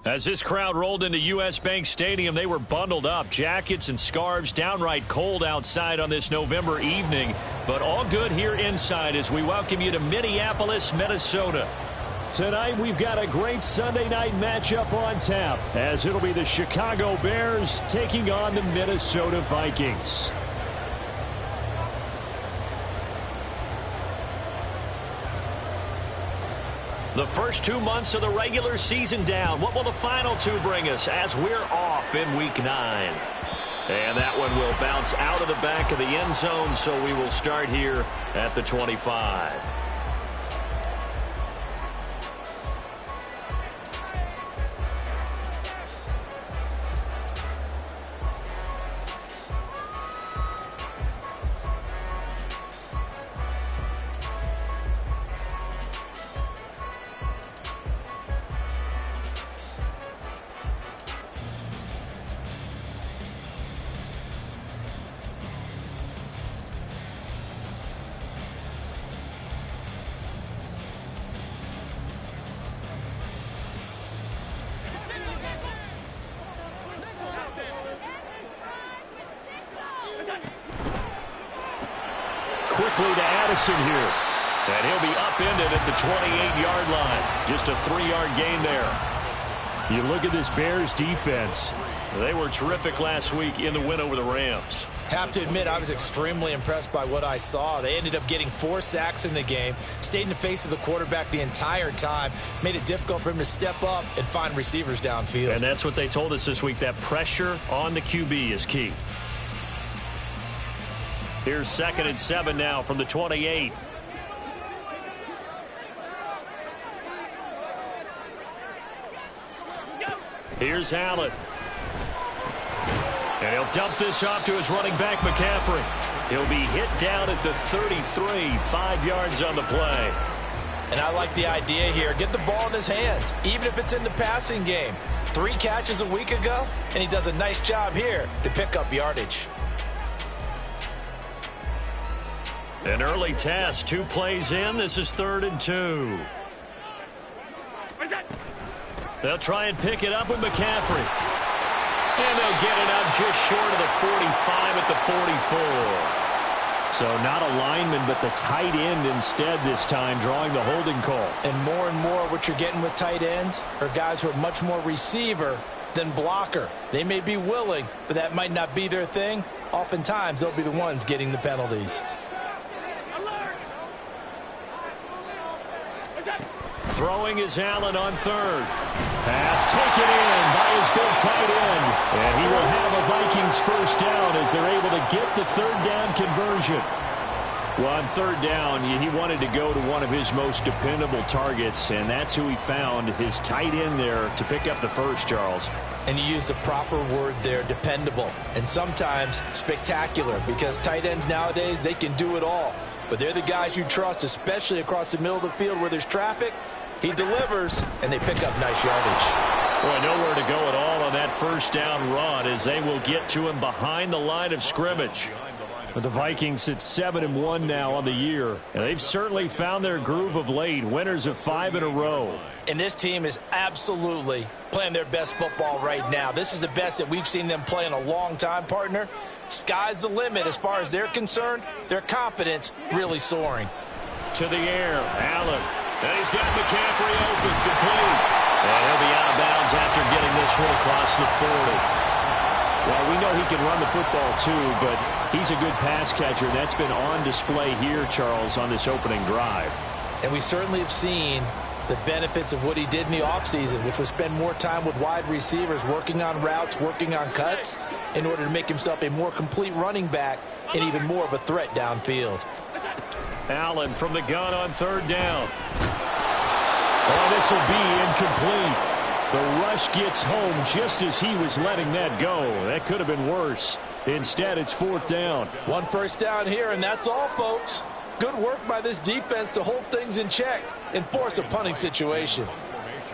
As this crowd rolled into U.S. Bank Stadium, they were bundled up. Jackets and scarves, downright cold outside on this November evening. But all good here inside as we welcome you to Minneapolis, Minnesota. Tonight, we've got a great Sunday night matchup on tap, as it'll be the Chicago Bears taking on the Minnesota Vikings. The first 2 months of the regular season down. What will the final two bring us as we're off in Week 9? And that one will bounce out of the back of the end zone, so we will start here at the 25. Quickly to Addison here. And he'll be upended at the 28-yard line. Just a 3-yard gain there. You look at this Bears defense. They were terrific last week in the win over the Rams. Have to admit, I was extremely impressed by what I saw. They ended up getting 4 sacks in the game, stayed in the face of the quarterback the entire time, made it difficult for him to step up and find receivers downfield. And that's what they told us this week, that pressure on the QB is key. Here's 2nd and 7 now from the 28. Here's Allen. And he'll dump this off to his running back, McCaffrey. He'll be hit down at the 33, 5 yards on the play. And I like the idea here. Get the ball in his hands, even if it's in the passing game. 3 catches a week ago, and he does a nice job here to pick up yardage. An early test, 2 plays in. This is 3rd and 2. They'll try and pick it up with McCaffrey. And they'll get it up just short of the 45 at the 44. So not a lineman, but the tight end instead this time, drawing the holding call. And more what you're getting with tight ends are guys who are much more receiver than blocker. They may be willing, but that might not be their thing. Oftentimes, they'll be the ones getting the penalties. Throwing is Allen on 3rd. Pass taken in by his big tight end. And he will have a Vikings first down as they're able to get the 3rd down conversion. Well, on 3rd down, he wanted to go to one of his most dependable targets, and that's who he found, his tight end there, to pick up the first, Charles. And you use the proper word there, dependable, and sometimes spectacular, because tight ends nowadays, they can do it all. But they're the guys you trust, especially across the middle of the field where there's traffic. He delivers, and they pick up nice yardage. Boy, nowhere to go at all on that first down run as they will get to him behind the line of scrimmage. But the Vikings at 7-1 now on the year. And they've certainly found their groove of late, winners of 5 in a row. And this team is absolutely playing their best football right now. This is the best that we've seen them play in a long time, partner. Sky's the limit as far as they're concerned. Their confidence really soaring. To the air, Allen. And he's got McCaffrey open, complete. And he'll be out of bounds after getting this one across the 40. Well, we know he can run the football too, but he's a good pass catcher. That's been on display here, Charles, on this opening drive. And we certainly have seen the benefits of what he did in the offseason, which was spend more time with wide receivers, working on routes, working on cuts, in order to make himself a more complete running back and even more of a threat downfield. Allen from the gun on 3rd down. Oh, this will be incomplete. The rush gets home just as he was letting that go. That could have been worse. Instead, it's 4th down. 1 first down here, and that's all, folks. Good work by this defense to hold things in check and force a punting situation.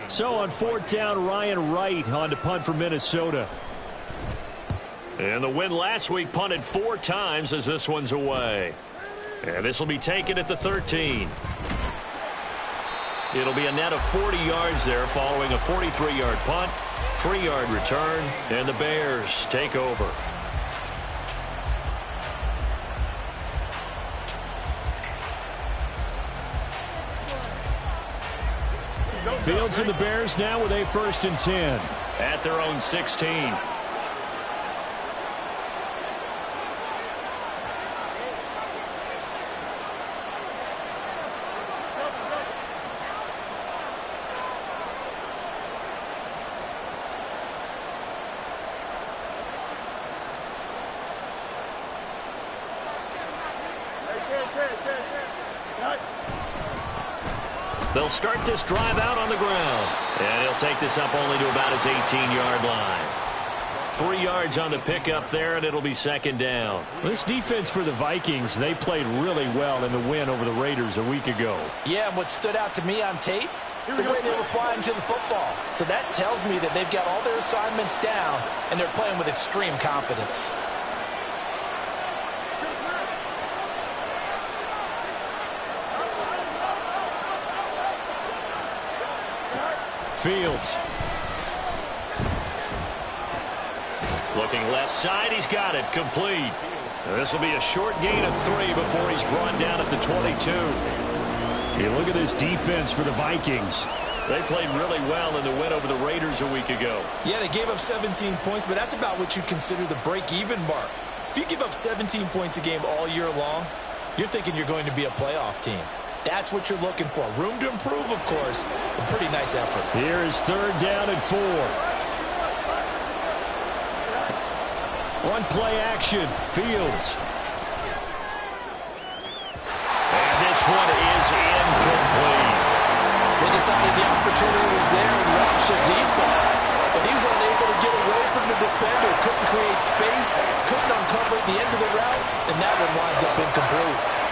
So on 4th down, Ryan Wright on to punt for Minnesota. And the win last week punted 4 times as this one's away. And this will be taken at the 13. It'll be a net of 40 yards there following a 43-yard punt, 3-yard return, and the Bears take over. Fields and the Bears now with a 1st and 10. At their own 16. They'll start this drive out on the ground. And he'll take this up only to about his 18-yard line. 3 yards on the pickup there, and it'll be 2nd down. This defense for the Vikings, they played really well in the win over the Raiders a week ago. Yeah, and what stood out to me on tape, the way they were flying to the football. So that tells me that they've got all their assignments down, and they're playing with extreme confidence. Fields. Looking left side, he's got it, complete. So this will be a short gain of 3 before he's brought down at the 22. You look at this defense for the Vikings. They played really well in the win over the Raiders a week ago. Yeah, they gave up 17 points, but that's about what you consider the break-even mark. If you give up 17 points a game all year long, you're thinking you're going to be a playoff team. That's what you're looking for. Room to improve, of course. A pretty nice effort. Here is 3rd down and 4. One play action. Fields. And this one is incomplete. They decided the opportunity was there and launched a deep ball. But he was unable to get away from the defender. Couldn't create space. Couldn't uncover the end of the route. And that one winds up incomplete.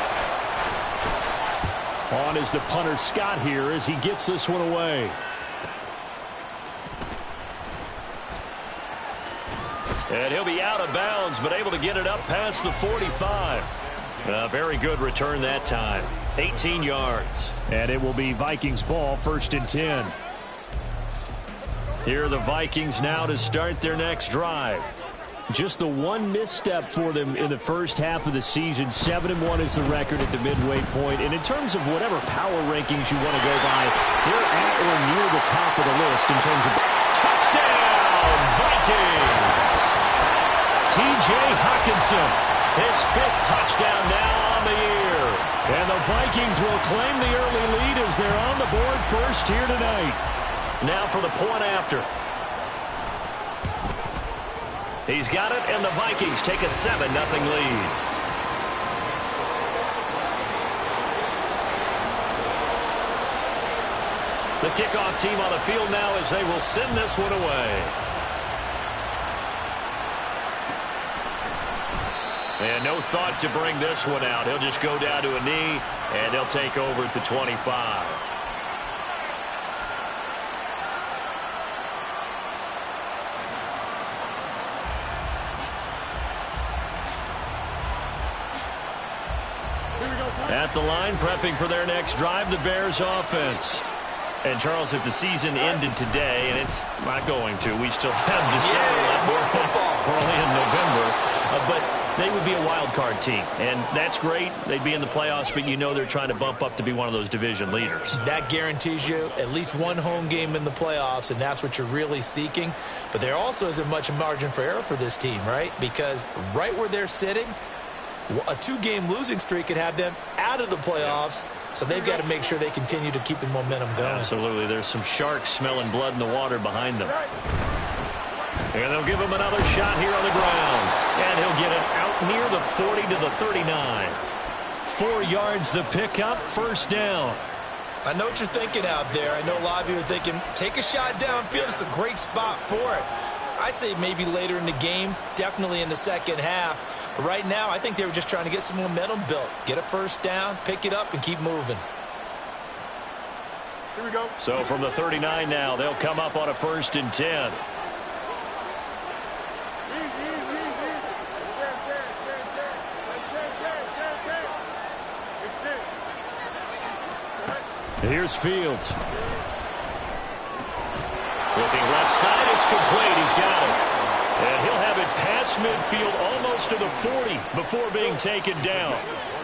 On is the punter Scott here as he gets this one away. And he'll be out of bounds, but able to get it up past the 45. A very good return that time. 18 yards. And it will be Vikings ball, 1st and 10. Here are the Vikings now to start their next drive. Just the one misstep for them in the first half of the season. 7-1 is the record at the midway point. And in terms of whatever power rankings you want to go by, they're at or near the top of the list in terms of touchdown Vikings. T.J. Hockenson, his 5th touchdown now on the year. And the Vikings will claim the early lead as they're on the board first here tonight. Now for the point after. He's got it, and the Vikings take a 7-0 lead. The kickoff team on the field now as they will send this one away. And no thought to bring this one out. He'll just go down to a knee, and they'll take over at the 25. At the line, prepping for their next drive, the Bears offense. And, Charles, if the season ended today, and it's not going to, we still have December left. More football. We're only in November. But they would be a wild card team, and that's great. They'd be in the playoffs, but you know they're trying to bump up to be one of those division leaders. That guarantees you at least one home game in the playoffs, and that's what you're really seeking. But there also isn't much margin for error for this team, right? Because right where they're sitting, a 2-game losing streak could have them out of the playoffs, so they've got to make sure they continue to keep the momentum going. Absolutely. There's some sharks smelling blood in the water behind them. And they'll give him another shot here on the ground. And he'll get it out near the 40 to the 39. 4 yards the pickup, 1st down. I know what you're thinking out there. I know a lot of you are thinking, take a shot downfield. It's a great spot for it. I'd say maybe later in the game, definitely in the second half. But right now, I think they were just trying to get some momentum built. Get a 1st down, pick it up, and keep moving. Here we go. So from the 39 now, they'll come up on a 1st and 10. Here's Fields. Looking left side, it's complete. He's got it. And he'll have it past midfield almost to the 40 before being taken down.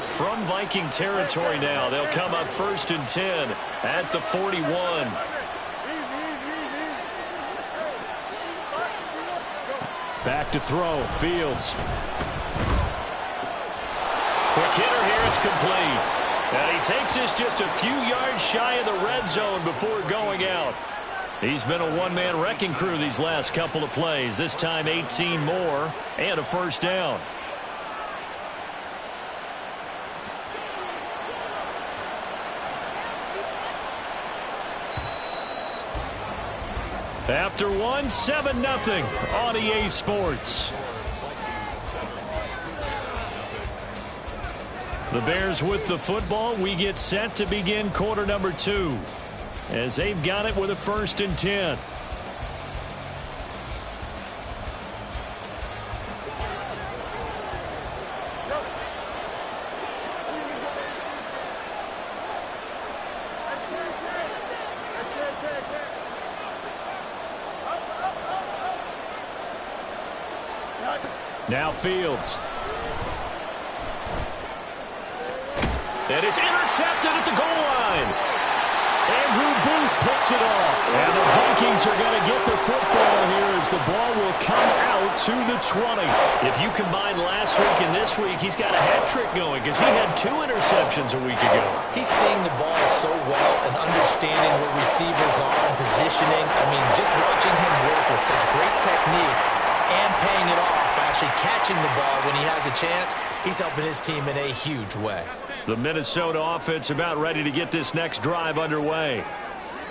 From Viking territory now, they'll come up 1st and 10 at the 41. Back to throw. Fields. Quick hitter here. It's complete. And he takes this just a few yards shy of the red zone before going out. He's been a one-man wrecking crew these last couple of plays. This time 18 more and a first down. After one, 7-0 on EA Sports. The Bears with the football. We get set to begin quarter number 2 as they've got it with a 1st and 10. Now Fields. And it's intercepted at the goal line. Andrew Booth picks it off. And the Vikings are going to get the football here as the ball will come out to the 20. If you combine last week and this week, he's got a hat trick going because he had 2 interceptions a week ago. He's seeing the ball so well and understanding what receivers are and positioning. I mean, just watching him work with such great technique and paying it off by actually catching the ball when he has a chance, he's helping his team in a huge way. The Minnesota offense about ready to get this next drive underway.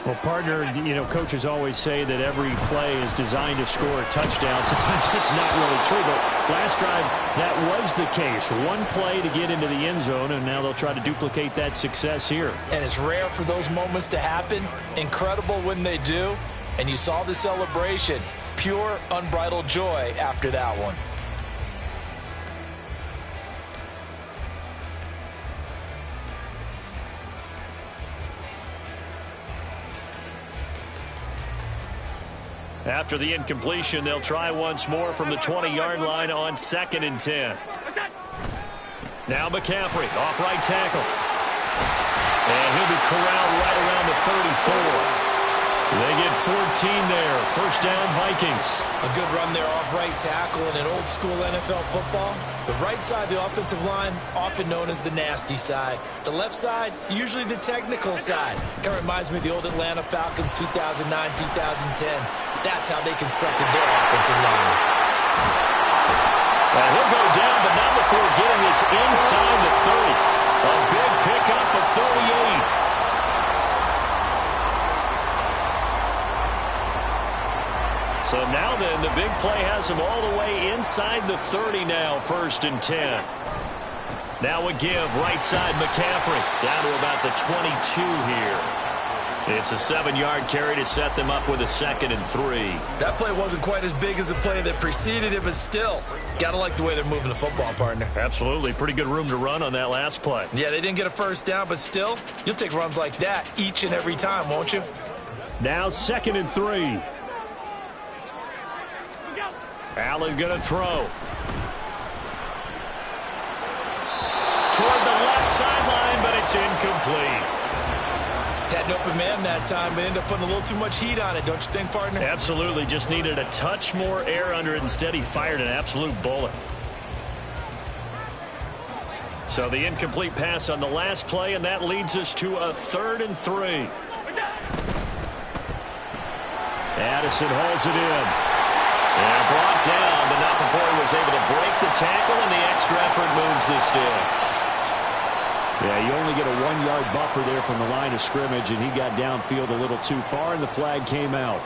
Well, partner, you know, coaches always say that every play is designed to score a touchdown. Sometimes that's not really true, but last drive, that was the case. One play to get into the end zone, and now they'll try to duplicate that success here. And it's rare for those moments to happen. Incredible when they do. And you saw the celebration. Pure, unbridled joy after that one. After the incompletion, they'll try once more from the 20-yard line on 2nd and 10. Now McCaffrey, off right tackle. And he'll be corralled right around the 34. They get 14 there. First down, Vikings. A good run there off right tackle in an old-school NFL football. The right side of the offensive line, often known as the nasty side. The left side, usually the technical side. Kind of reminds me of the old Atlanta Falcons 2009-2010. That's how they constructed their offensive line. And he'll go down, but not before getting this inside the 30. A big pickup of 38. So now then, the big play has him all the way inside the 30 now, 1st and 10. Now a give, right side McCaffrey, down to about the 22 here. It's a 7-yard carry to set them up with a 2nd and 3. That play wasn't quite as big as the play that preceded it, but still, got to like the way they're moving the football, partner. Absolutely. Pretty good room to run on that last play. Yeah, they didn't get a first down, but still, you'll take runs like that each and every time, won't you? Now 2nd and 3. Allen going to throw. Toward the left sideline, but it's incomplete. Had an open man that time, but ended up putting a little too much heat on it, don't you think, partner? Absolutely. Just needed a touch more air under it. Instead, he fired an absolute bullet. So the incomplete pass on the last play, and that leads us to a 3rd and 3. Addison hauls it in. And brought down, but not before he was able to break the tackle, and the extra effort moves the sticks. Yeah, you only get a 1-yard buffer there from the line of scrimmage, and he got downfield a little too far, and the flag came out.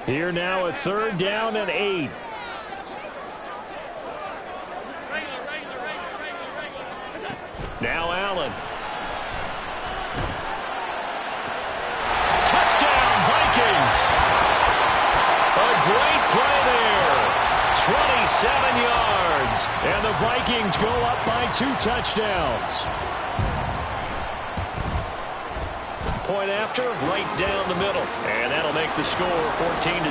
Here now a 3rd down and 8. Now Allen. Touchdown, Vikings. A great play there. 27 yards. And the Vikings go up by 2 touchdowns. Point after, right down the middle. And that'll make the score 14-0.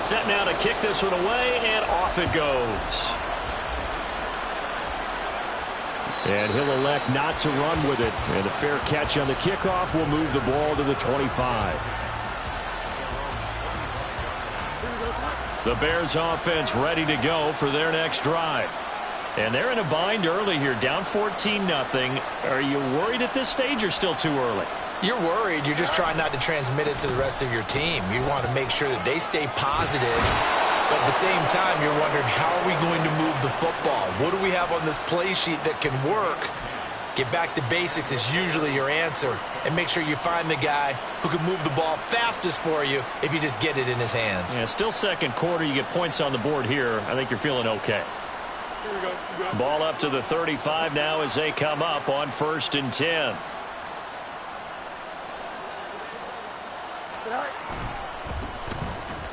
Set now to kick this one away, and off it goes. And he'll elect not to run with it. And a fair catch on the kickoff will move the ball to the 25. The Bears offense ready to go for their next drive. And they're in a bind early here, down 14-0. Are you worried at this stage or still too early? You're worried. You're just trying not to transmit it to the rest of your team. You want to make sure that they stay positive. But at the same time, you're wondering, how are we going to move the football? What do we have on this play sheet that can work? Get back to basics is usually your answer. And make sure you find the guy who can move the ball fastest for you if you just get it in his hands. Yeah, still second quarter. You get points on the board here. I think you're feeling okay. Ball up to the 35 now as they come up on 1st and 10.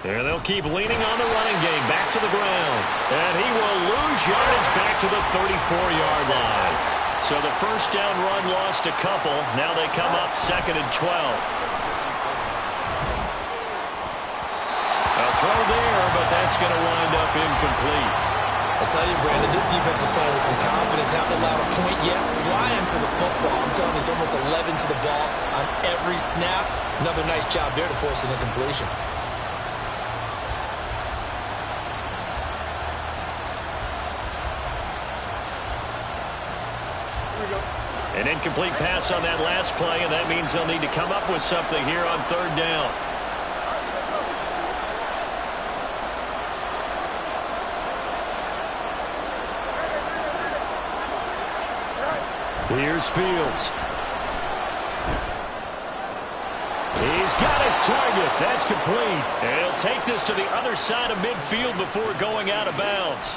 And they'll keep leaning on the running game. Back to the ground. And he will lose yardage back to the 34-yard line. So the first down run lost a couple. Now they come up 2nd and 12. A throw there, but that's going to wind up incomplete. I'll tell you, Brandon, this defense is playing with some confidence. Haven't allowed a point yet. Flying to the football. I'm telling you, it's almost 11 to the ball on every snap. Another nice job there to force an incompletion. An incomplete pass on that last play, and that means they'll need to come up with something here on 3rd down. Here's Fields. He's got his target. That's complete. And he'll take this to the other side of midfield before going out of bounds.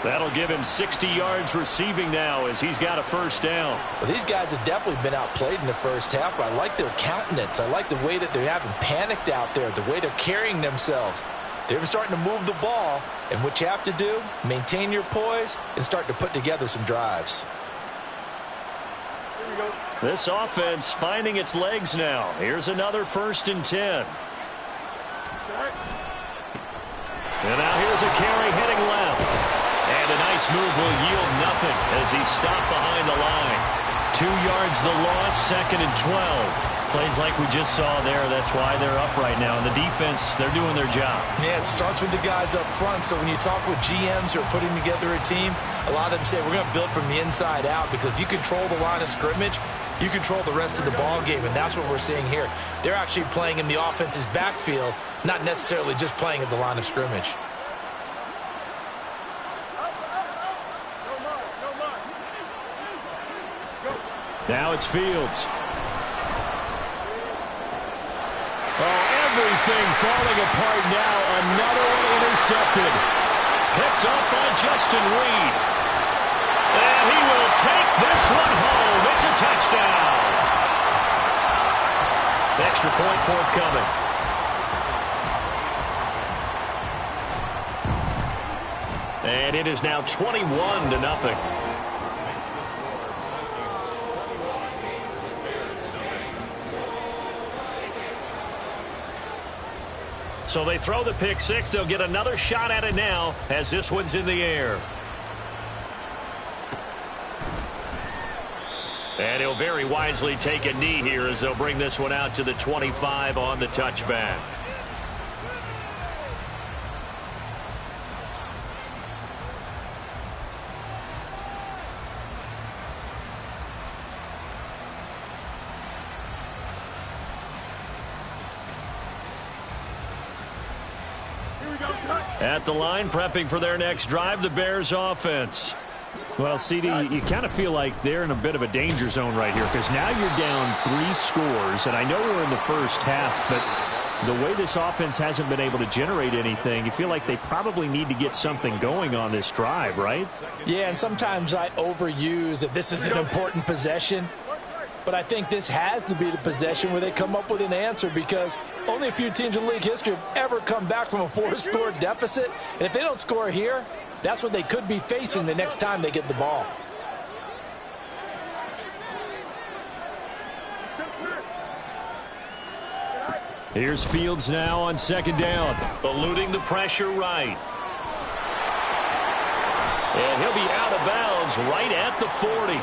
That'll give him 60 yards receiving now as he's got a 1st down. Well, these guys have definitely been outplayed in the first half, but I like their countenance. I like the way that they haven't panicked out there, the way they're carrying themselves. They're starting to move the ball, and what you have to do, maintain your poise and start to put together some drives. This offense finding its legs now. Here's another 1st and 10. And now here's a carry heading left. And a nice move will yield nothing as he's stopped behind the line. 2 yards the loss, 2nd and 12. Plays like we just saw there. That's why they're up right now. And the defense, they're doing their job. Yeah, it starts with the guys up front. So when you talk with GMs who are putting together a team, a lot of them say we're going to build from the inside out, because if you control the line of scrimmage, you control the rest of the ball game, and that's what we're seeing here. They're actually playing in the offense's backfield, not necessarily just playing at the line of scrimmage. Now it's Fields. Oh, everything falling apart now. Another one intercepted. Picked up by Justin Reed. And he will take this one home. It's a touchdown. Extra point forthcoming. And it is now 21-0. So they throw the pick six. They'll get another shot at it now as this one's in the air. And he'll very wisely take a knee here as they'll bring this one out to the 25 on the touchback. At the line, prepping for their next drive, the Bears offense. Well, CD, you kind of feel like they're in a bit of a danger zone right here, because now you're down 3 scores, and I know we're in the first half, but the way this offense hasn't been able to generate anything, you feel like they probably need to get something going on this drive, right? Yeah, and sometimes I overuse that this is an important possession. but I think this has to be the possession where they come up with an answer, because only a few teams in league history have ever come back from a 4-score deficit. And if they don't score here, that's what they could be facing the next time they get the ball. Here's Fields now on second down. Eluding the pressure right. And he'll be out of bounds right at the 40.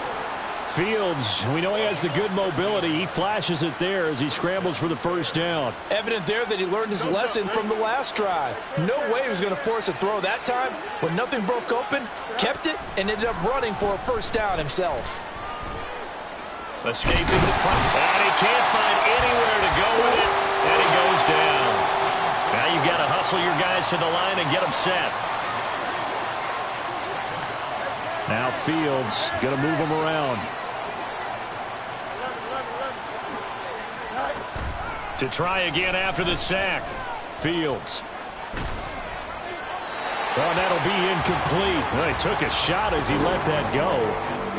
Fields, we know he has the good mobility. He flashes it there as he scrambles for the first down. Evident there that he learned his lesson from the last drive. No way he was going to force a throw that time. When nothing broke open, kept it, and ended up running for a first down himself. Escaping the front. And he can't find anywhere to go with it. And he goes down. Now you've got to hustle your guys to the line and get them set. Now Fields going to move him around. To try again after the sack. Fields. Well, that'll be incomplete. Well, he took a shot as he let that go.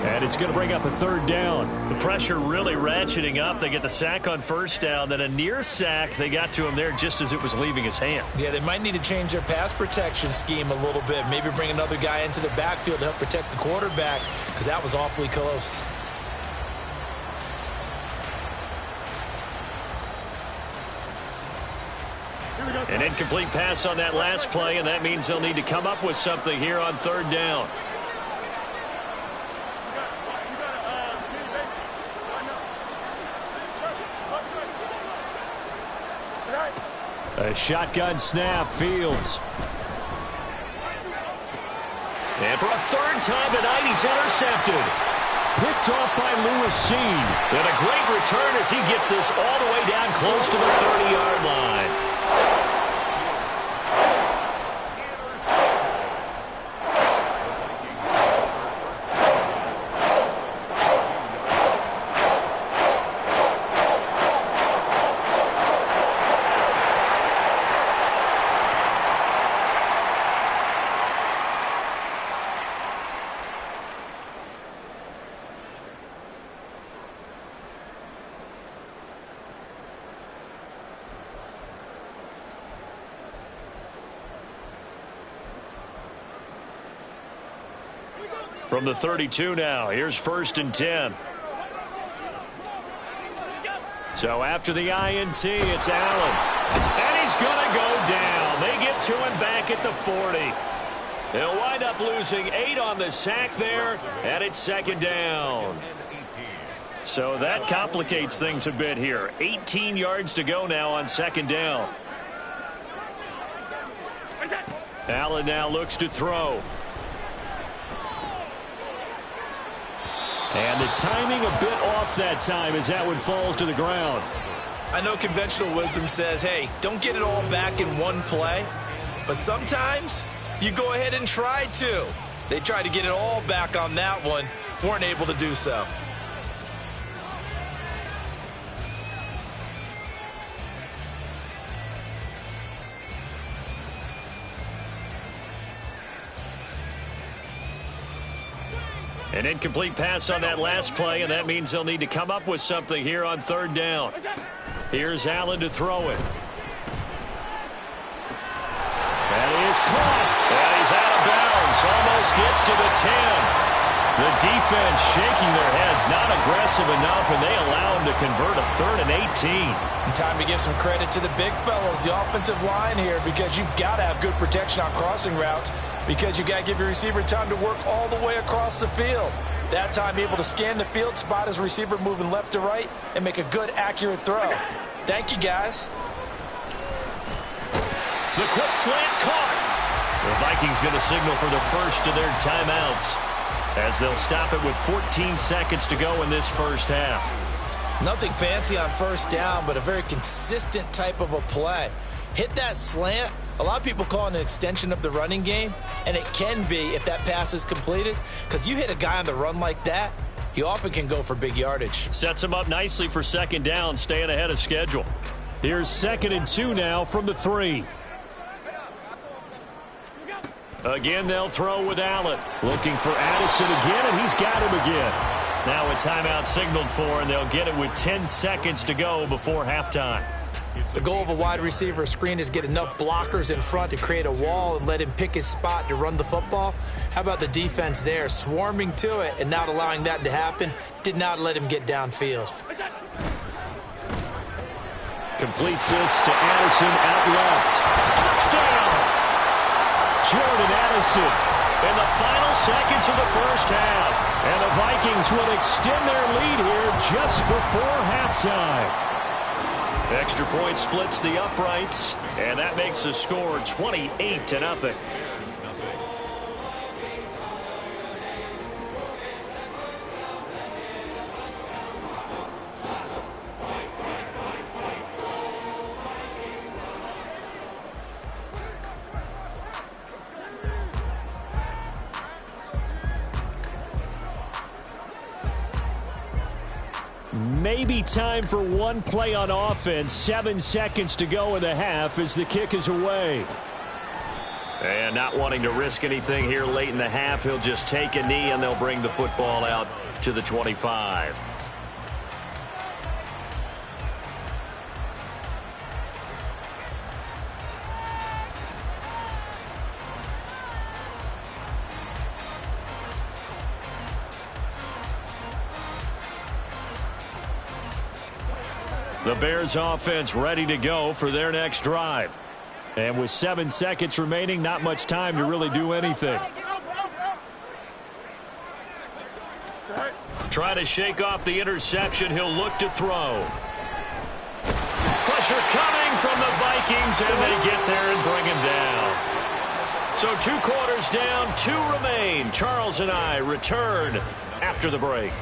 And it's going to bring up a third down. The pressure really ratcheting up. They get the sack on first down. Then a near sack. They got to him there just as it was leaving his hand. Yeah, they might need to change their pass protection scheme a little bit. Maybe bring another guy into the backfield to help protect the quarterback, because that was awfully close. An incomplete pass on that last play, and that means they'll need to come up with something here on third down. A shotgun snap, Fields. And for a third time tonight, he's intercepted. Picked off by Lewis Seen. And a great return as he gets this all the way down close to the 30-yard line. From the 32 now, here's 1st and 10. So after the INT, it's Allen. And he's going to go down. They get to him back at the 40. They'll wind up losing 8 on the sack there, and it's second down. So that complicates things a bit here. 18 yards to go now on second down. Allen now looks to throw. And the timing a bit off that time as that one falls to the ground. I know conventional wisdom says, hey, don't get it all back in one play. But sometimes you go ahead and try to. They tried to get it all back on that one. Weren't able to do so. An incomplete pass on that last play, and that means they'll need to come up with something here on third down. Here's Allen to throw it. That is caught. And he's out of bounds. Almost gets to the 10. The defense shaking their heads, not aggressive enough, and they allow him to convert a 3rd and 18. And time to give some credit to the big fellows, the offensive line here, because you've got to have good protection on crossing routes, because you've got to give your receiver time to work all the way across the field. That time able to scan the field, spot his receiver moving left to right, and make a good, accurate throw. Thank you, guys. The quick slant caught. The Vikings going to signal for the first of their timeouts, as they'll stop it with 14 seconds to go in this first half. Nothing fancy on first down, but a very consistent type of a play. Hit that slant. A lot of people call it an extension of the running game, and it can be if that pass is completed, because you hit a guy on the run like that, he often can go for big yardage. Sets him up nicely for second down, staying ahead of schedule. Here's 2nd and 2 now from the 3. Again, they'll throw with Allen. Looking for Addison again, and he's got him again. Now a timeout signaled for, and they'll get it with 10 seconds to go before halftime. The goal of a wide receiver screen is get enough blockers in front to create a wall and let him pick his spot to run the football. How about the defense there, swarming to it and not allowing that to happen? Did not let him get downfield. Completes this to Addison out left. Touchdown! Jordan Addison. In the final seconds of the first half. And the Vikings will extend their lead here just before halftime. Extra point splits the uprights, and that makes the score 28-0. Maybe time for one play on offense. 7 seconds to go in the half as the kick is away. And not wanting to risk anything here late in the half, he'll just take a knee and they'll bring the football out to the 25. The Bears offense ready to go for their next drive. And with 7 seconds remaining, not much time to really do anything. Try to shake off the interception. He'll look to throw. Pressure coming from the Vikings, and they get there and bring him down. So 2 quarters down, 2 remain. Charles and I return after the break.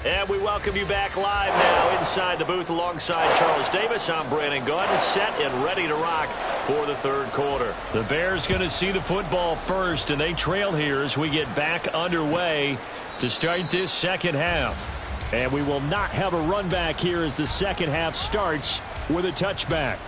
And we welcome you back live now inside the booth alongside Charles Davis. I'm Brandon Gaudin, set and ready to rock for the third quarter. The Bears going to see the football first, and they trail here as we get back underway to start this second half. And we will not have a run back here as the second half starts with a touchback.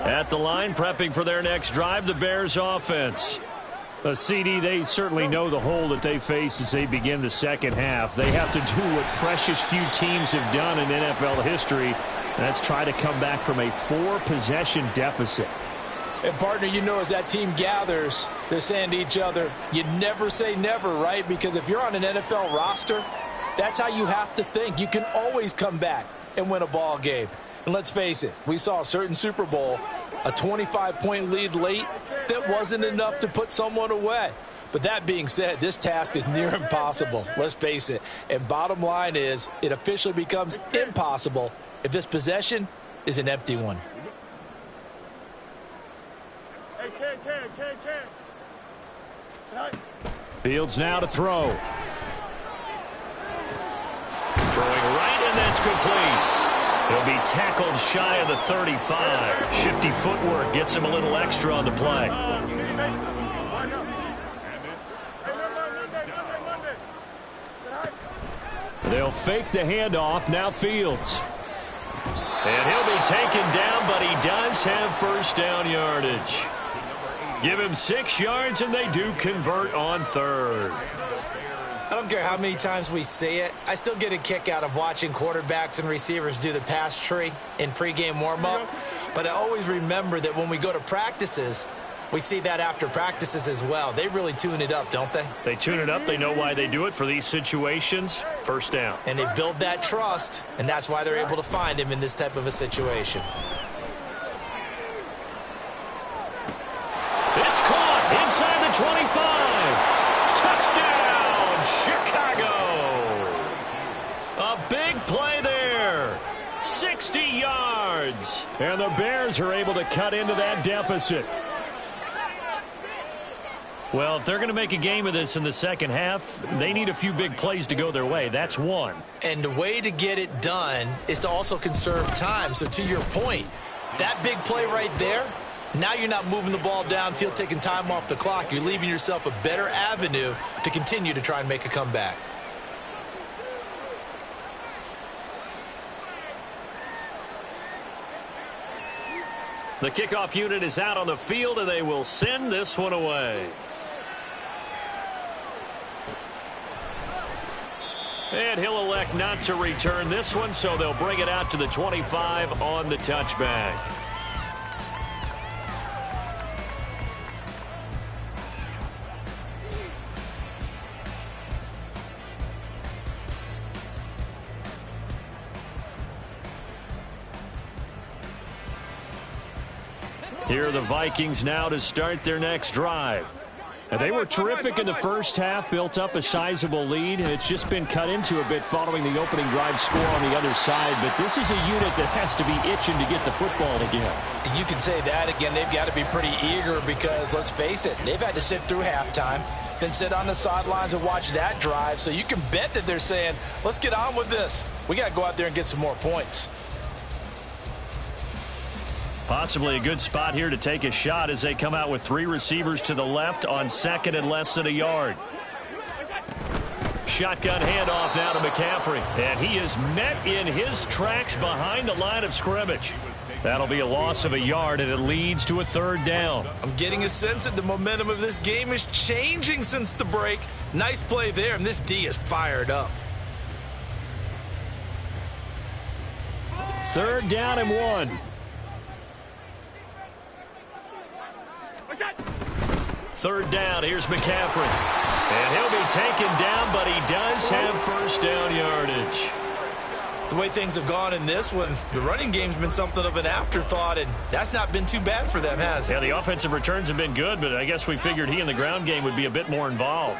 At the line, prepping for their next drive, the Bears offense. CD, they certainly know the hole that they face as they begin the second half. They have to do what precious few teams have done in NFL history. That's try to come back from a 4-possession deficit. And, partner, you know, as that team gathers, they're saying to each other, you never say never, right? Because if you're on an NFL roster, that's how you have to think. You can always come back and win a ball game. And let's face it, we saw a certain Super Bowl, a 25-point lead late that wasn't enough to put someone away. But that being said, this task is near impossible. Let's face it. And bottom line is, it officially becomes impossible if this possession is an empty one. Fields now to throw. Throwing right, and that's complete. He'll be tackled shy of the 35. Shifty footwork gets him a little extra on the play. They'll fake the handoff. Now Fields. And he'll be taken down, but he does have first down yardage. Give him 6 yards, and they do convert on third. I don't care how many times we see it. I still get a kick out of watching quarterbacks and receivers do the pass tree in pregame warm-up. But I always remember that when we go to practices, we see that after practices as well. They really tune it up, don't they? They tune it up. They know why they do it for these situations. First down. And they build that trust, and that's why they're able to find him in this type of a situation. It's caught inside the 25. Touchdown! Chicago. A big play there. 60 yards. And the Bears are able to cut into that deficit. Well, if they're going to make a game of this in the second half, they need a few big plays to go their way. That's one. And the way to get it done is to also conserve time. So to your point, that big play right there, now you're not moving the ball downfield, taking time off the clock. You're leaving yourself a better avenue to continue to try and make a comeback. The kickoff unit is out on the field, and they will send this one away. And he'll elect not to return this one, so they'll bring it out to the 25 on the touchback. Here are the Vikings now to start their next drive. And they were terrific in the first half, built up a sizable lead, and it's just been cut into a bit following the opening drive score on the other side. But this is a unit that has to be itching to get the football again. You can say that again. They've got to be pretty eager because, let's face it, they've had to sit through halftime, then sit on the sidelines and watch that drive. So you can bet that they're saying, let's get on with this. We got to go out there and get some more points. Possibly a good spot here to take a shot as they come out with 3 receivers to the left on second and less than a yard. Shotgun handoff now to McCaffrey. And he is met in his tracks behind the line of scrimmage. That'll be a loss of a yard, and it leads to a 3rd down. I'm getting a sense that the momentum of this game is changing since the break. Nice play there, and this D is fired up. 3rd down and 1. 3rd down, here's McCaffrey. And he'll be taken down, but he does have 1st down yardage. The way things have gone in this one, the running game's been something of an afterthought, and that's not been too bad for them, has it? Yeah, the offensive returns have been good, but I guess we figured he in the ground game would be a bit more involved.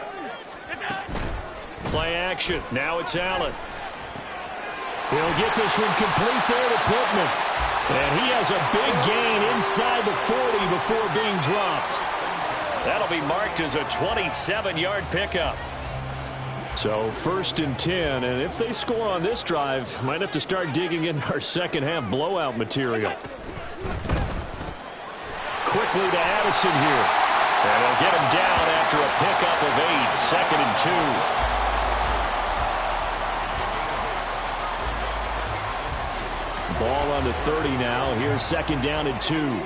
Play action. Now it's Allen. He'll get this one complete there to Pittman. And he has a big gain inside the 40 before being dropped. That'll be marked as a 27-yard pickup. So 1st and 10, and if they score on this drive, might have to start digging in our second half blowout material. Quickly to Addison here. And they'll get him down after a pickup of 8, 2nd and 2. Ball on the 30 now. Here's 2nd down and 2.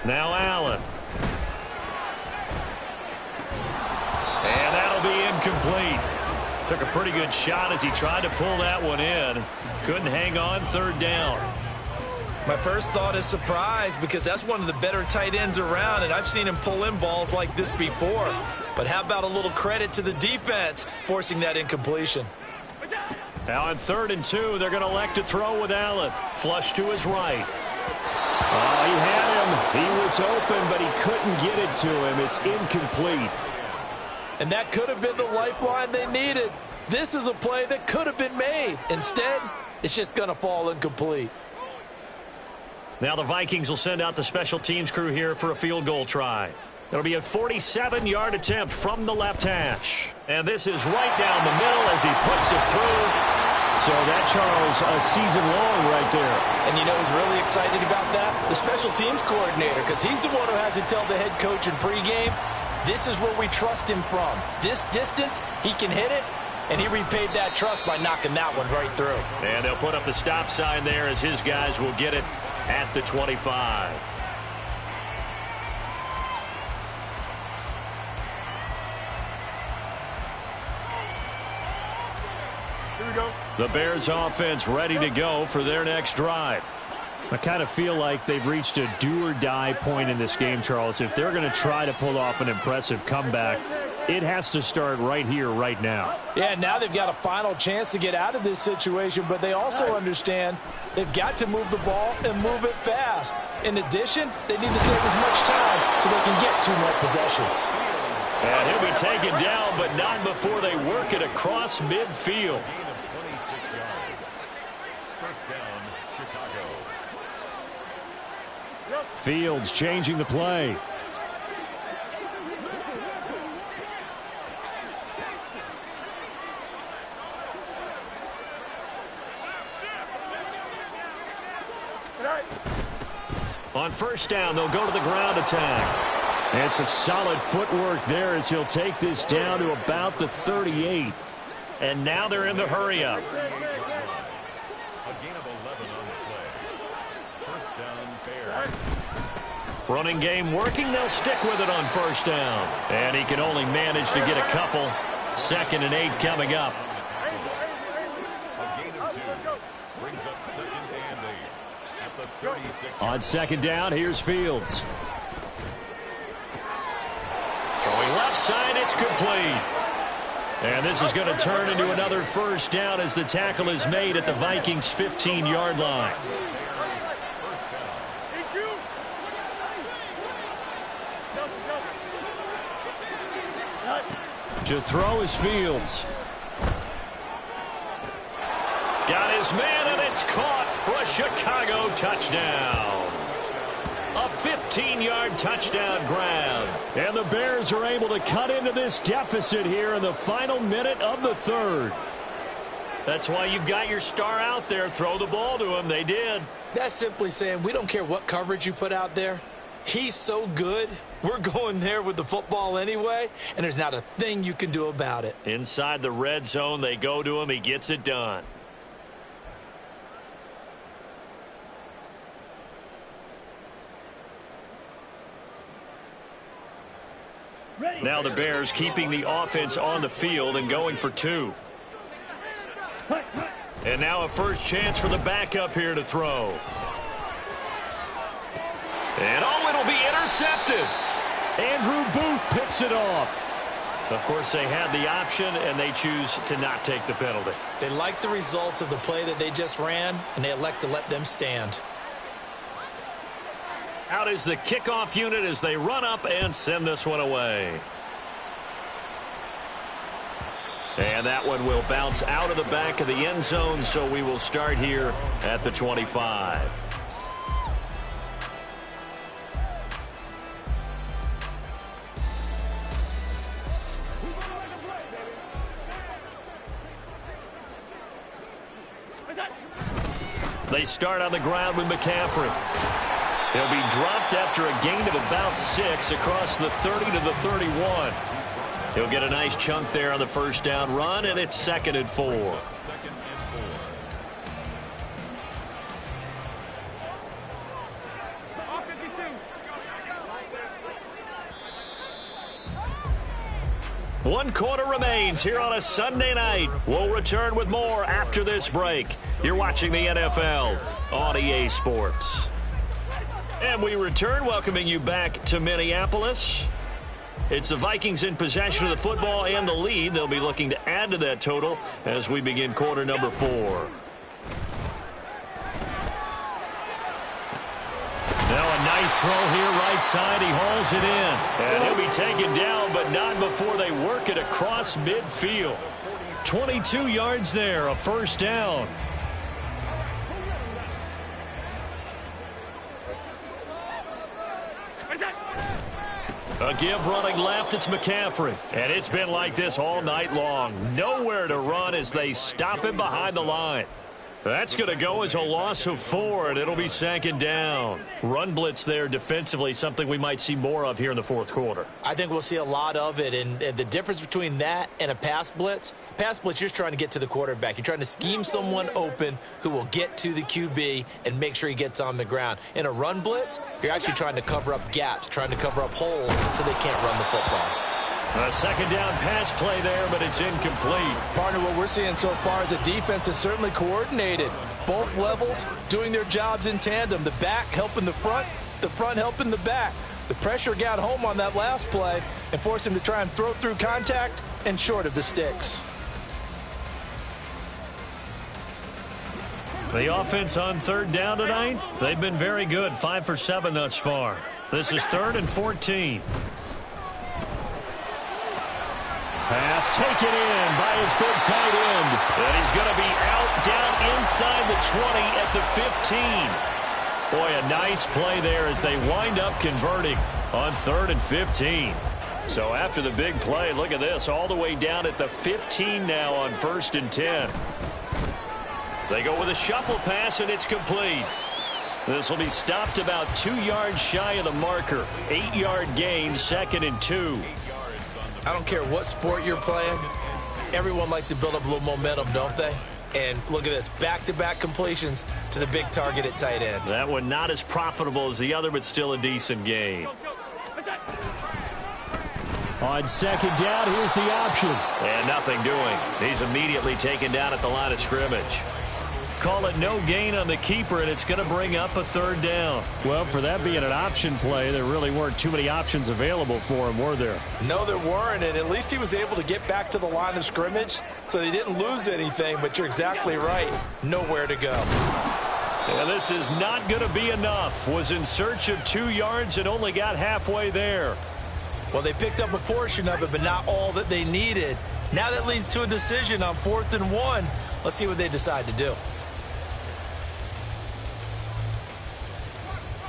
Now Allen. And that'll be incomplete. Took a pretty good shot as he tried to pull that one in. Couldn't hang on, 3rd down. My first thought is surprise because that's one of the better tight ends around, and I've seen him pull in balls like this before. But how about a little credit to the defense forcing that incompletion? Now on 3rd and 2, they're going to elect to throw with Allen. Flush to his right. Oh, he had him. He was open, but he couldn't get it to him. It's incomplete. And that could have been the lifeline they needed. This is a play that could have been made. Instead, it's just going to fall incomplete. Now the Vikings will send out the special teams crew here for a field goal try. It'll be a 47-yard attempt from the left hash. And this is right down the middle as he puts it through. So that, Charles, a season long right there. And you know who's really excited about that? The special teams coordinator, because he's the one who has to tell the head coach in pregame, this is where we trust him from. This distance, he can hit it, and he repaid that trust by knocking that one right through. And they'll put up the stop sign there as his guys will get it at the 25. The Bears offense ready to go for their next drive. I kind of feel like they've reached a do-or-die point in this game, Charles. If they're going to try to pull off an impressive comeback, it has to start right here, right now. Yeah, now they've got a final chance to get out of this situation, but they also understand they've got to move the ball and move it fast. In addition, they need to save as much time so they can get 2 more possessions. And he'll be taken down, but not before they work it across midfield. First down, Chicago. Fields changing the play. On first down, they'll go to the ground attack. And some solid footwork there as he'll take this down to about the 38. And now they're in the hurry-up. A gain of 11 on the play. First down, fair. Running game working. They'll stick with it on first down. And he can only manage to get a couple. 2nd and 8 coming up. A gain of 2. Brings up 2nd and 8. At the 36. On second down, here's Fields. Throwing left side, it's complete. And this is going to turn into another first down as the tackle is made at the Vikings' 15-yard line. First down. To throw is Fields. Got his man, and it's caught for a Chicago touchdown. A 15-yard touchdown grab. And the Bears are able to cut into this deficit here in the final minute of the third. That's why you've got your star out there. Throw the ball to him. They did. That's simply saying we don't care what coverage you put out there. He's so good. We're going there with the football anyway, and there's not a thing you can do about it. Inside the red zone, they go to him. He gets it done. Now the Bears keeping the offense on the field and going for 2. And now a first chance for the backup here to throw. And it'll be intercepted. Andrew Booth picks it off. Of course, they had the option, and they choose to not take the penalty. They like the results of the play that they just ran, and they elect to let them stand. Out is the kickoff unit as they run up and send this one away. And that one will bounce out of the back of the end zone, so we will start here at the 25. They start on the ground with McCaffrey. He'll be dropped after a gain of about 6 across the 30 to the 31. He'll get a nice chunk there on the first down run, and it's 2nd and 4. 2nd and 4. One quarter remains here on a Sunday night. We'll return with more after this break. You're watching the NFL on EA Sports. And we return, welcoming you back to Minneapolis. It's the Vikings in possession of the football and the lead. They'll be looking to add to that total as we begin quarter number 4. Now a nice throw here right side. He hauls it in. And he'll be taken down, but not before they work it across midfield. 22 yards there, a first down. A give running left, it's McCaffrey. And it's been like this all night long. Nowhere to run as they stop him behind the line. That's going to go as a loss of 4, and it'll be 2nd down. Run blitz there defensively, something we might see more of here in the fourth quarter. I think we'll see a lot of it, and the difference between that and a pass blitz, you're just trying to get to the quarterback. You're trying to scheme someone open who will get to the QB and make sure he gets on the ground. In a run blitz, you're actually trying to cover up gaps, trying to cover up holes so they can't run the football. A 2nd down pass play there, but it's incomplete. Partner, what we're seeing so far is the defense is certainly coordinated. Both levels doing their jobs in tandem. The back helping the front helping the back. The pressure got home on that last play and forced him to try and throw through contact and short of the sticks. The offense on 3rd down tonight, they've been very good, 5 for 7 thus far. This is 3rd and 14. Pass taken in by his big tight end. And he's going to be out down inside the 20 at the 15. Boy, a nice play there as they wind up converting on 3rd and 15. So after the big play, look at this, all the way down at the 15 now on 1st and 10. They go with a shuffle pass, and it's complete. This will be stopped about 2 yards shy of the marker. 8-yard gain, 2nd and 2. I don't care what sport you're playing. Everyone likes to build up a little momentum, don't they? And look at this, back-to-back completions to the big target at tight end. That one not as profitable as the other, but still a decent gain. On 2nd down, here's the option. And nothing doing. He's immediately taken down at the line of scrimmage. Call it no gain on the keeper, and it's going to bring up a 3rd down. Well, for that being an option play, there really weren't too many options available for him, were there? No, there weren't, and at least he was able to get back to the line of scrimmage, so they didn't lose anything, but you're exactly right. Nowhere to go. And this is not going to be enough. Was in search of 2 yards and only got halfway there. Well, they picked up a portion of it, but not all that they needed. Now that leads to a decision on 4th and 1. Let's see what they decide to do.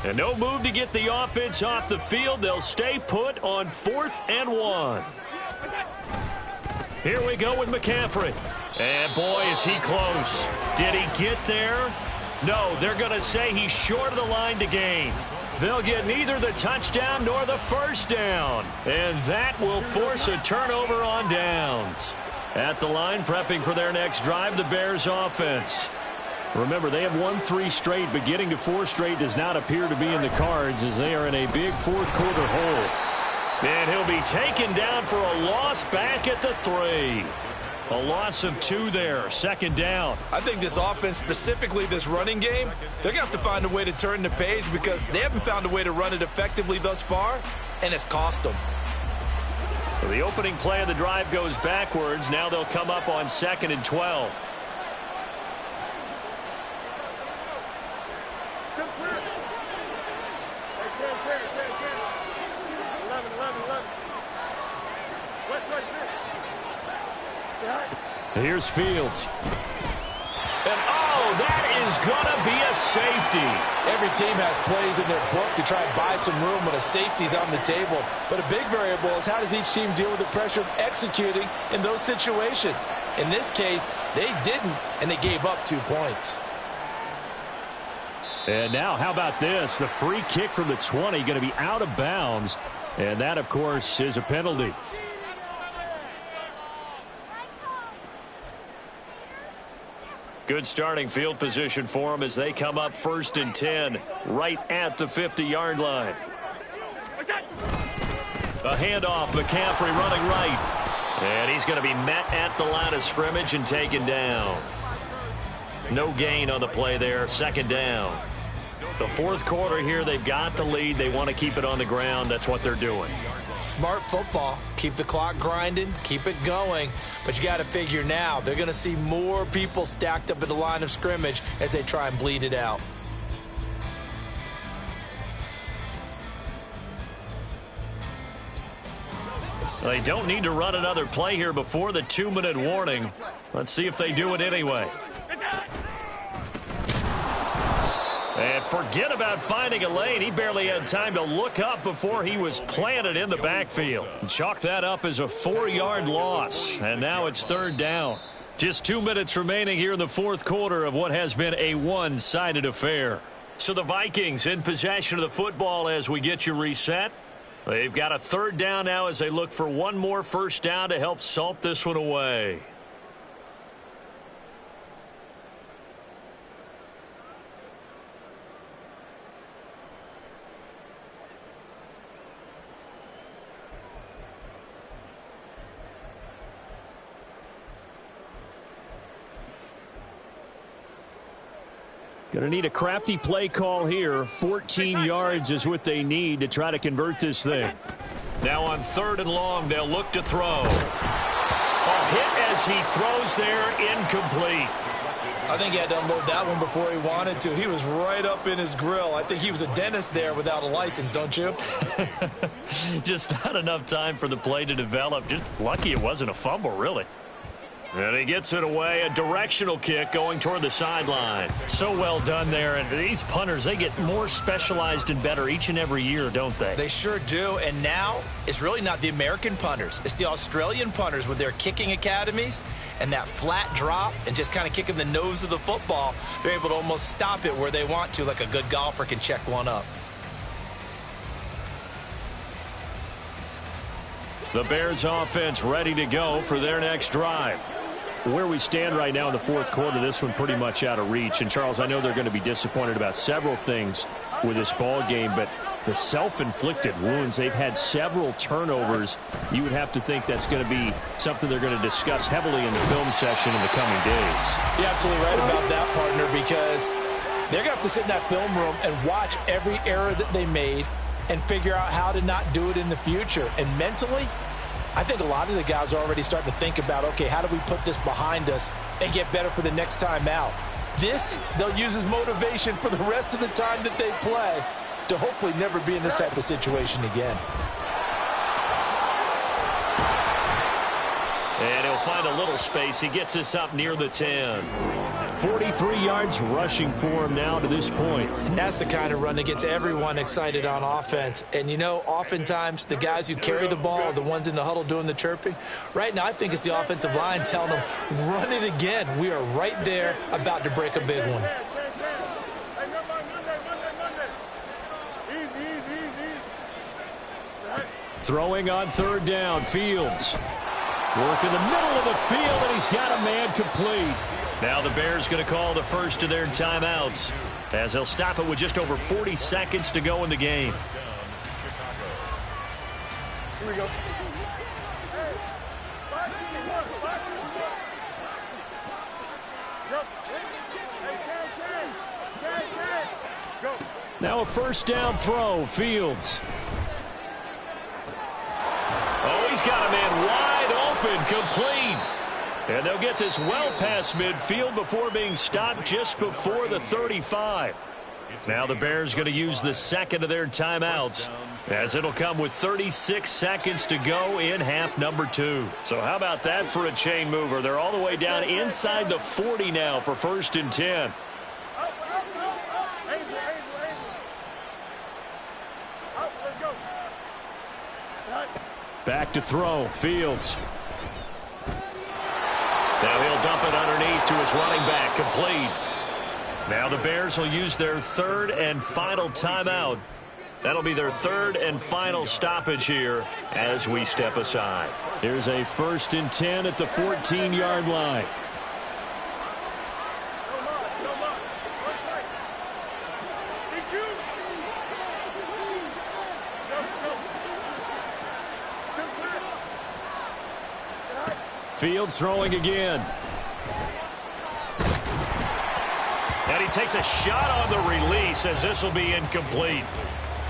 And no move to get the offense off the field. They'll stay put on 4th and 1. Here we go with McCaffrey. And boy, is he close. Did he get there? No, they're going to say he's short of the line to gain. They'll get neither the touchdown nor the 1st down. And that will force a turnover on downs. At the line, prepping for their next drive, the Bears offense. Remember, they have won 3 straight, but getting to 4 straight does not appear to be in the cards as they are in a big 4th quarter hole. And he'll be taken down for a loss back at the 3. A loss of 2 there, 2nd down. I think this offense, specifically this running game, they're going to have to find a way to turn the page because they haven't found a way to run it effectively thus far, and it's cost them. So the opening play of the drive goes backwards. Now they'll come up on 2nd and 12. Here's Fields. And oh, that is going to be a safety. Every team has plays in their book to try and buy some room when a safety's on the table. But a big variable is how does each team deal with the pressure of executing in those situations. In this case, they didn't, and they gave up 2 points. And now, how about this? The free kick from the 20 going to be out of bounds. And that, of course, is a penalty. Good starting field position for them as they come up 1st and 10 right at the 50-yard line. A handoff, McCaffrey running right. And he's going to be met at the line of scrimmage and taken down. No gain on the play there, 2nd down. The 4th quarter here, they've got the lead. They want to keep it on the ground. That's what they're doing. Smart football. Keep the clock grinding. Keep it going. But you got to figure now, they're going to see more people stacked up at the line of scrimmage as they try and bleed it out. They don't need to run another play here before the 2-minute warning. Let's see if they do it anyway. And forget about finding a lane. He barely had time to look up before he was planted in the backfield. Chalk that up as a 4-yard loss. And now it's 3rd down. Just 2 minutes remaining here in the 4th quarter of what has been a one-sided affair. So the Vikings in possession of the football as we get you reset. They've got a 3rd down now as they look for one more 1st down to help salt this one away. Going to need a crafty play call here. 14 yards is what they need to try to convert this thing. Now on 3rd and long, they'll look to throw. A hit as he throws there, incomplete. I think he had to unload that one before he wanted to. He was right up in his grill. I think he was a dentist there without a license, don't you? Just not enough time for the play to develop. Just lucky it wasn't a fumble, really. And he gets it away, a directional kick going toward the sideline. So well done there. And these punters, they get more specialized and better each and every year, don't they? They sure do. And now it's really not the American punters. It's the Australian punters with their kicking academies and that flat drop and just kind of kicking the nose of the football. They're able to almost stop it where they want to, like a good golfer can check one up. The Bears offense ready to go for their next drive. Where we stand right now in the fourth quarter, this one pretty much out of reach. And, Charles, I know they're going to be disappointed about several things with this ball game, but the self-inflicted wounds, they've had several turnovers. You would have to think that's going to be something they're going to discuss heavily in the film session in the coming days. You're absolutely right about that, partner, because they're going to have to sit in that film room and watch every error that they made and figure out how to not do it in the future. And mentally, I think a lot of the guys are already starting to think about, okay, how do we put this behind us and get better for the next time out? This, they'll use as motivation for the rest of the time that they play to hopefully never be in this type of situation again. And he'll find a little space. He gets us up near the 10. 43 yards rushing for him now to this point. And that's the kind of run that gets everyone excited on offense. And, you know, oftentimes the guys who carry the ball are the ones in the huddle doing the chirping. Right now, I think it's the offensive line telling them, run it again. We are right there about to break a big one. Throwing on third down, Fields. Work in the middle of the field, and he's got a man complete. Now the Bears going to call the first of their timeouts as they'll stop it with just over 40 seconds to go in the game. Here we go. Now a first down throw, Fields. Oh, he's got a man wide open, complete. And they'll get this well past midfield before being stopped just before the 35. Now the Bears going to use the second of their timeouts as it'll come with 36 seconds to go in half number 2. So how about that for a chain mover? They're all the way down inside the 40 now for 1st and 10. Back to throw, Fields. Now he'll dump it underneath to his running back, complete. Now the Bears will use their third and final timeout. That'll be their third and final stoppage here as we step aside. Here's a 1st and 10 at the 14-yard line. Fields throwing again. And he takes a shot on the release as this will be incomplete.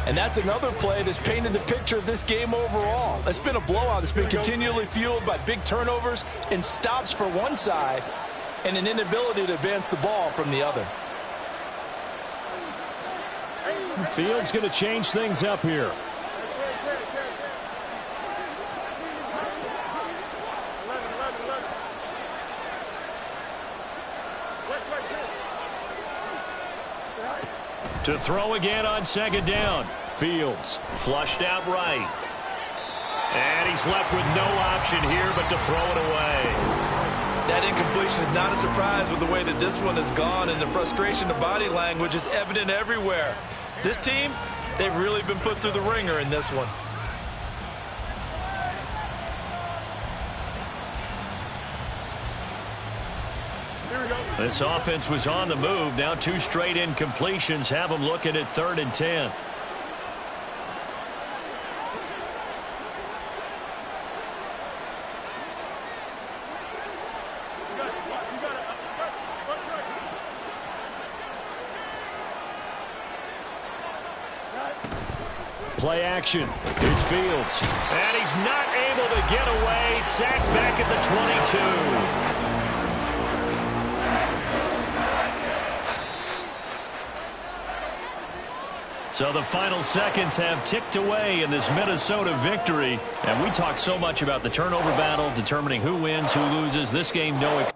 And that's another play that's painted the picture of this game overall. It's been a blowout. It's been continually fueled by big turnovers and stops for one side and an inability to advance the ball from the other. Fields going to change things up here. To throw again on second down. Fields flushed out right. And he's left with no option here but to throw it away. That incompletion is not a surprise with the way that this one has gone, and the frustration of body language is evident everywhere. This team, they've really been put through the ringer in this one. This offense was on the move. Now 2 straight incompletions have them looking at 3rd and 10. play action. It's Fields. And he's not able to get away. Sacked back at the 22. So the final seconds have ticked away in this Minnesota victory. And we talk so much about the turnover battle, determining who wins, who loses. This game, no exception.